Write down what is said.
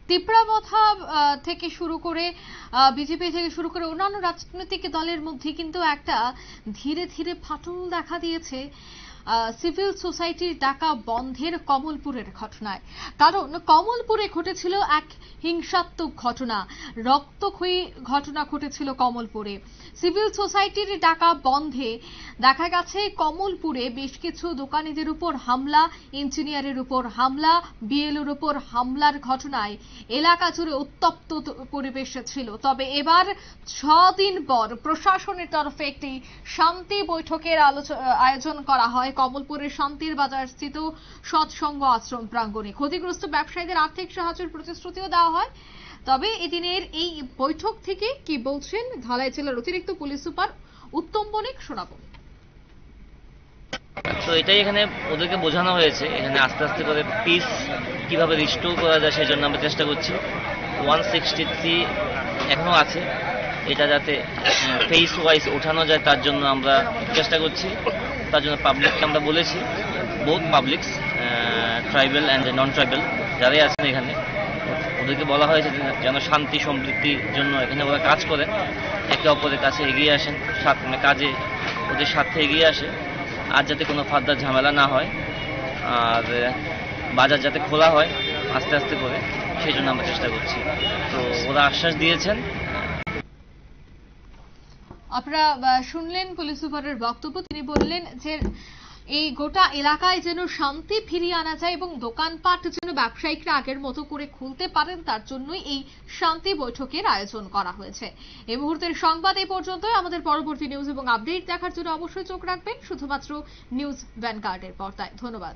তিপ্রাবথা থেকে শুরু করে বিজেপি থেকে শুরু করে অন্যান্য রাজনৈতিক দলের মধ্যে কিন্তু একটা ধীরে ধীরে ফাটল দেখা দিয়েছে সিভিল সোসাইটির ডাকা বন্ধের কমলপুরের ঘটনায়। কারণ কমলপুরে ঘটেছিল এক হিংসাত্মক ঘটনা, রক্তক্ষয়ী ঘটনা ঘটেছিল কমলপুরে। সিভিল সোসাইটির ডাকা বন্ধে দেখা গেছে কমলপুরে বেশ কিছু দোকানীদের উপর হামলা, ইঞ্জিনিয়ারের উপর হামলা, বিএলওর উপর হামলার ঘটনায় এলাকা জুড়ে উত্তপ্ত পরিবেশ ছিল। তবে এবার 6 দিন পর প্রশাসনের তরফে একটি শান্তি বৈঠকের আয়োজন করা হয় কমলপুরের শান্তির বাজার স্থিত সৎসঙ্গ আশ্রম প্রাঙ্গণে। ক্ষতিগ্রস্ত ব্যবসায়ীদের আর্থিক সাহায্যের প্রতিশ্রুতিও দেওয়া হয়। তবে এদিনের এই বৈঠক থেকে কি বলছেন ধলাই জেলার অতিরিক্ত পুলিশ সুপার উত্তম বণিক শোনাবো। তো এটাই এখানে ওদেরকে বোঝানো হয়েছে, এখানে আস্তে আস্তে করে পিস কিভাবে রিস্টোর করা যায় সেই জন্য আমরা চেষ্টা করছি। 163 এখনো আছে, এটা যাতে ফেস ওয়াইজ ওঠানো যায় তার জন্য আমরা চেষ্টা করছি। তার জন্য পাবলিককে আমরা বলেছি, both publics, tribal and non tribal যারাই আছেন এখানে, ওদেরকে বলা হয়েছে যেন শান্তি সমৃদ্ধির জন্য এখানে ওরা কাজ করেন, একে অপরের কাছে এগিয়ে আসেন, কাজে ওদের স্বার্থে এগিয়ে আসে, আর যাতে কোনো ফার্দার ঝামেলা না হয়, আর বাজার যাতে খোলা হয় আস্তে আস্তে করে, সেই জন্য আমরা চেষ্টা করছি। তো ওরা আশ্বাস দিয়েছেন। আপনারা শুনলেন পুলিশ সুপারের বক্তব্য। তিনি বললেন যে এই গোটা এলাকায় যেন শান্তি ফিরিয়ে আনা যায় এবং দোকানপাট যেন ব্যবসায়িকরা আগের মতো করে খুলতে পারেন, তার জন্যই এই শান্তি বৈঠকের আয়োজন করা হয়েছে। এই মুহূর্তের সংবাদ এই পর্যন্তই। আমাদের পরবর্তী নিউজ এবং আপডেট দেখার জন্য অবশ্যই চোখ রাখবেন শুধুমাত্র নিউজ ভ্যানগার্ডের পর্দায়। ধন্যবাদ।